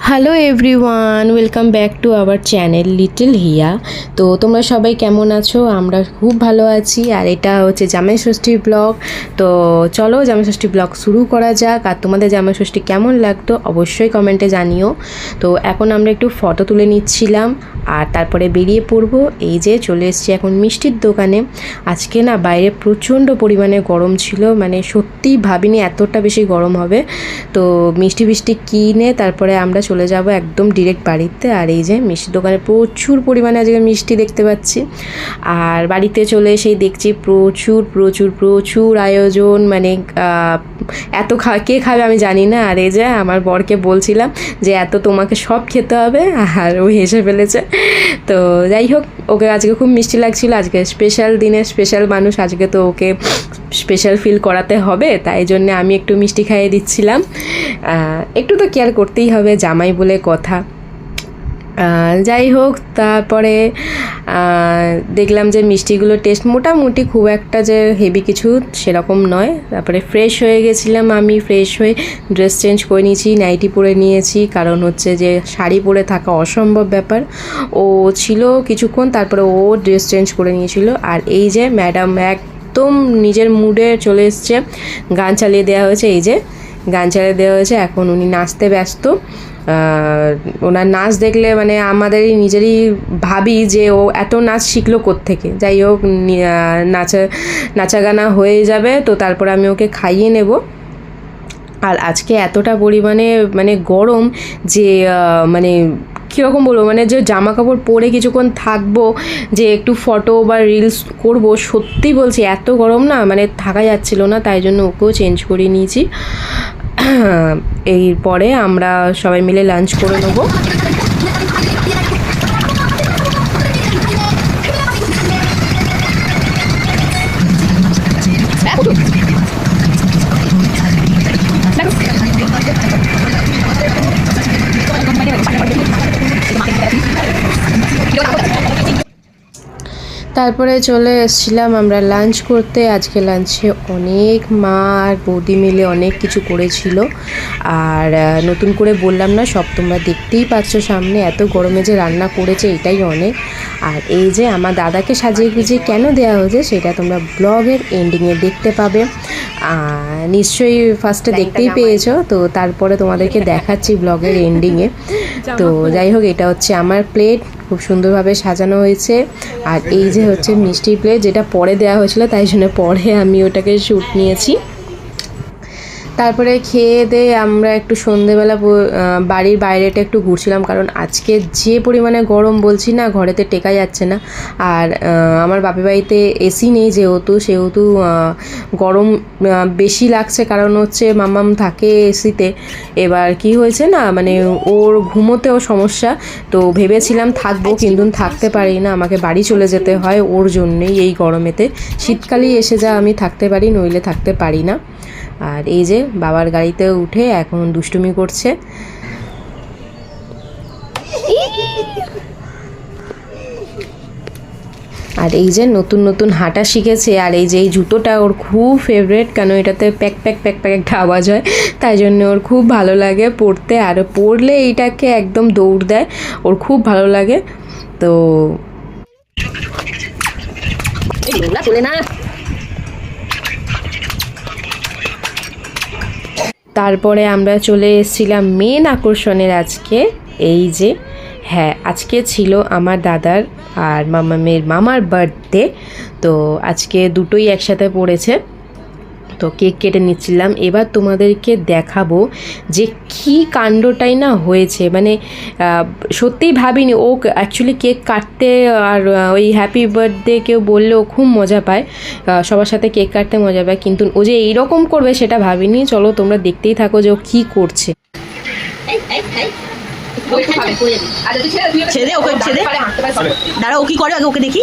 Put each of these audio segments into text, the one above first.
Hello everyone, welcome back to our channel little Hiya. তো তোমরা সবাই কেমন আছো? আমরা খুব ভালো আছি। আর এটা হচ্ছে জামাই ষষ্ঠী ব্লগ। তো চলো জামাই ষষ্ঠী ব্লগ শুরু করা যাক। আর তোমাদের জামাই ষষ্ঠী কেমন লাগতো অবশ্যই কমেন্টে জানিও। তো এখন আমরা একটু ফটো তুলে নিচ্ছিলাম আর তারপরে বেরিয়ে পড়বো। এই যে চলে এসেছি এখন মিষ্টির দোকানে। আজকে না বাইরে প্রচণ্ড পরিমাণে গরম ছিল, মানে সত্যিই ভাবিনি এতটা বেশি গরম হবে। তো মিষ্টি কিনে তারপরে আমরা চলে যাব একদম ডিরেক্ট বাড়িতে। আর এই যে মিষ্টির দোকানে প্রচুর পরিমাণে আজকে মিষ্টি দেখতে পাচ্ছি। আর বাড়িতে চলে এসেই দেখছি প্রচুর আয়োজন, মানে এত কে খাবে আমি জানি না। আর এই যে আমার বরকে বলছিলাম যে এত তোমাকে সব খেতে হবে, আর ও হেসে ফেলেছে। তো যাই হোক, ওকে আজকে খুব মিষ্টি লাগছিল। আজকে স্পেশাল দিনে স্পেশাল মানুষ, আজকে তো ওকে স্পেশাল ফিল করাতে হবে, তাই জন্য আমি একটু মিষ্টি খাইয়ে দিচ্ছিলাম। একটু তো কেয়ার করতেই হবে, জামাই বলে কথা। যাই হোক, তারপরে দেখলাম যে মিষ্টিগুলো টেস্ট মোটামুটি খুব একটা যে হেভি কিছু সেরকম নয়। তারপরে ফ্রেশ হয়ে গেছিলাম, আমি ফ্রেশ হয়ে ড্রেস চেঞ্জ করে নিয়েছি, নাইটি পরে নিয়েছি, কারণ হচ্ছে যে শাড়ি পরে থাকা অসম্ভব ব্যাপার। ও ছিল কিছুক্ষণ, তারপরে ও ড্রেস চেঞ্জ করে নিয়েছিল। আর এই যে ম্যাডাম একদম নিজের মুডে চলে এসছে, গান চালিয়ে দেওয়া হয়েছে। এই যে গান চালিয়ে দেওয়া হয়েছে, এখন উনি নাচতে ব্যস্ত। ওনার নাচ দেখলে মানে আমাদেরই নিজেরই ভাবি যে ও এত নাচ শিখলো কোত্থেকে। যাই হোক, নাচা গানা হয়ে যাবে তো তারপর আমি ওকে খাইয়ে নেব। আর আজকে এতটা পরিমাণে মানে গরম যে মানে কীরকম বলবো, মানে যে জামা কাপড় পরে কিছুক্ষণ থাকবো, যে একটু ফটো বা রিলস করব, সত্যি বলছি এত গরম না, মানে থাকা যাচ্ছিল না। তাই জন্য ওকেও চেঞ্জ করে নিয়েছি। এরপরে আমরা সবাই মিলে লাঞ্চ করে নেবো। তারপরে চলে এসেছিলাম আমরা লাঞ্চ করতে। আজকে লাঞ্চে অনেক মা আর বৌদি মিলে অনেক কিছু করেছিল। আর নতুন করে বললাম না, সব তোমরা দেখতেই পাচ্ছ সামনে। এত গরমে যে রান্না করেছে এটাই অনেক। আর এই যে আমার দাদাকে সাজিয়ে গুজিয়ে কেন দেওয়া হয়েছে সেটা তোমরা ব্লগের এন্ডিংয়ে দেখতে পাবে। নিশ্চয়ই ফার্স্টে দেখতেই পেয়েছো, তো তারপরে তোমাদেরকে দেখাচ্ছি ব্লগের এন্ডিংয়ে। তো যাই হোক, এটা হচ্ছে আমার প্লেট, খুব সুন্দরভাবে সাজানো হয়েছে। আর এই যে হচ্ছে মিষ্টির প্লেট, যেটা পরে দেওয়া হয়েছিল, তাই জন্য পরে আমি ওটাকে শ্যুট নিয়েছি। তারপরে খেয়ে দিয়ে আমরা একটু সন্ধেবেলা বাড়ির বাইরেটা একটু ঘুরছিলাম, কারণ আজকে যে পরিমাণে গরম বলছি না, ঘরেতে টেকা যাচ্ছে না। আর আমার বাপের বাড়িতে এসি নেই সেহেতু গরম বেশি লাগছে, কারণ হচ্ছে মাম্মাম থাকে এসিতে। এবার কি হয়েছে না, মানে ওর ঘুমোতেও সমস্যা। তো ভেবেছিলাম থাকবো, কিন্তু থাকতে পারি না, আমাকে বাড়ি চলে যেতে হয় ওর জন্যেই। এই গরমেতে শীতকালেই এসে যা আমি থাকতে পারি, নইলে থাকতে পারি না। আর এই যে বাবার গাড়িতে উঠে এখন দুষ্টুমি করছে। আর এই যে নতুন হাঁটা শিখেছে। আর এই যে এই জুতোটা ওর খুব ফেভারেট, কেন এটাতে প্যাক একটা আওয়াজ হয়, তাই জন্য ওর খুব ভালো লাগে পরতে। আর পরলে এইটাকে একদম দৌড় দেয়, ওর খুব ভালো লাগে। তো চলে না। তারপরে আমরা চলে এসেছিলাম মেন আকর্ষণের আজকে। এই যে হ্যাঁ, আজকে ছিল আমার দাদার আর মামার বার্থডে। তো আজকে দুটোই একসাথে পড়েছে। তো কেক কেটে নিচ্ছিলাম। এবার তোমাদেরকে দেখাবো যে কী কাণ্ডটাই না হয়েছে, মানে সত্যিই ভাবিনি। ও অ্যাকচুয়ালি কেক কাটতে আর ওই হ্যাপি বার্থডে কেউ বললেও খুব মজা পায়, সবার সাথে কেক কাটতে মজা পায়, কিন্তু ও যে এইরকম করবে সেটা ভাবিনি। চলো তোমরা দেখতেই থাকো যে ও কী করছে। ছেড়ে ওকে, ছেড়ে দাঁড়া, ও কি করে আগে ওকে দেখি।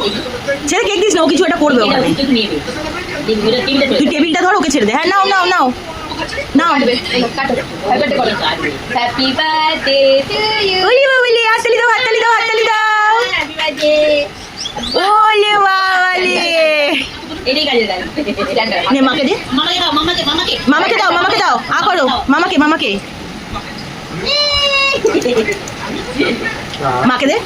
ছেড়ে কেক দিস না, ও কিছু একটা করবে। তুই টেবিলটা ধর, ওকে ছেড়ে দে। হ্যাঁ, নাও নাও নাও নাও। Happy birthday to you. ওলি বাবলি, হাততালি দাও, হাততালি দাও, হাততালি দাও। Happy birthday. ওলে বাবলি, এটাই কাজে দেয়। নে মাকে দে, মামাকে দাও, মামাকে দাও, আ করো, মামাকে মাকে দে।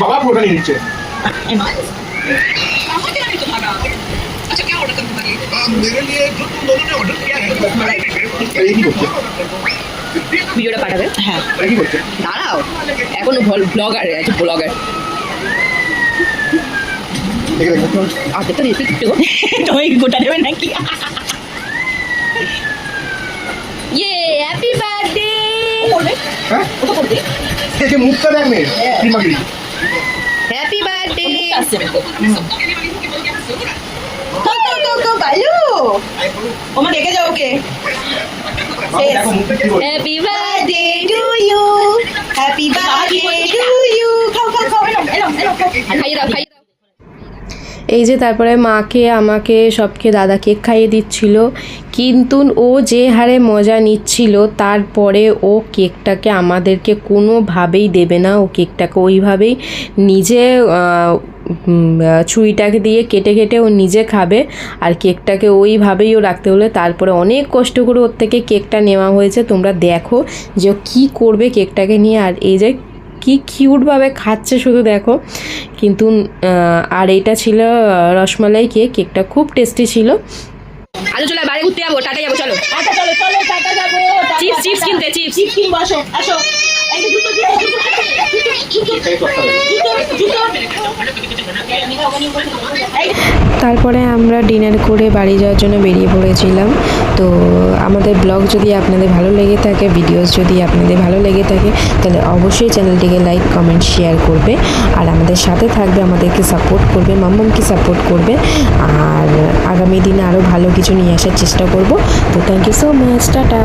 বাবা পুরোটা নিয়ে নিচ্ছে। এই কি করছে? ভিডিওটা পাঠাবে। হ্যাঁ এই কি করছে? দাঁড়াও, এখনো ব্লগার আছে, ব্লগার। দেখে দেখো। আর্ধেকটা দিয়েছি একটু। তুমি গোটা দেবে নাকি? ইয়ে হ্যাপি বার্থডে হ্যাঁ? ওটা করবে। এই যে মুখটা দেখ মেয়ে, কি মাগি? হ্যাপি বার্থডে আসছে ভালো। ওমা ডেকে যাও ওকে। বাবা দেখো মুখটা কি করছে? Happy birthday to you, happy birthday to you. খাও খাও খাও, এরম এরম এরম খাও। খাইয়ে দাও খাইয়ে দাও এই যে তারপরে মাকে আমাকে সবকে দাদা কেক খাইয়ে দিচ্ছিল, কিন্তু ও যে হারে মজা নিচ্ছিল তারপরে ও কেকটাকে আমাদেরকে কোনোভাবেই দেবে না। ও কেকটাকে ওইভাবেই নিজে ছুরিটাকে দিয়ে কেটে কেটে ও নিজে খাবে, আর কেকটাকে ওইভাবেই ও রাখতে হলো। তারপরে অনেক কষ্ট করে ওর থেকে কেকটা নেওয়া হয়েছে। তোমরা দেখো যে ও কী করবে কেকটাকে নিয়ে, আর এই যে কি কিউটভাবে খাচ্ছে শুধু দেখো। কিন্তু আর এটা ছিল রসমালাই কেক, কেকটা খুব টেস্টি ছিল। আলো চলো বাইরে ঘুরতে যাবো, টাটা যাবো চলো। আচ্ছা চলো চলো, টাটা যাবো। চিপস চিপস কিনতে চিপস। চিপস কিনবো, আসো আসো। এই যে জুতো দিয়ে তারপরে আমরা ডিনার করে বাড়ি যাওয়ার জন্য বেরিয়ে পড়েছিলাম। তো আমাদের ব্লগ যদি আপনাদের ভালো লেগে থাকে, ভিডিওস যদি আপনাদের ভালো লেগে থাকে, তাহলে অবশ্যই চ্যানেলটিকে লাইক কমেন্ট শেয়ার করবে, আর আমাদের সাথে থাকবে, আমাদেরকে সাপোর্ট করবে, মাম্মামকে সাপোর্ট করবে, আর আগামী দিনে আরও ভালো কিছু নিয়ে আসার চেষ্টা করব। তো thank you so much, tata.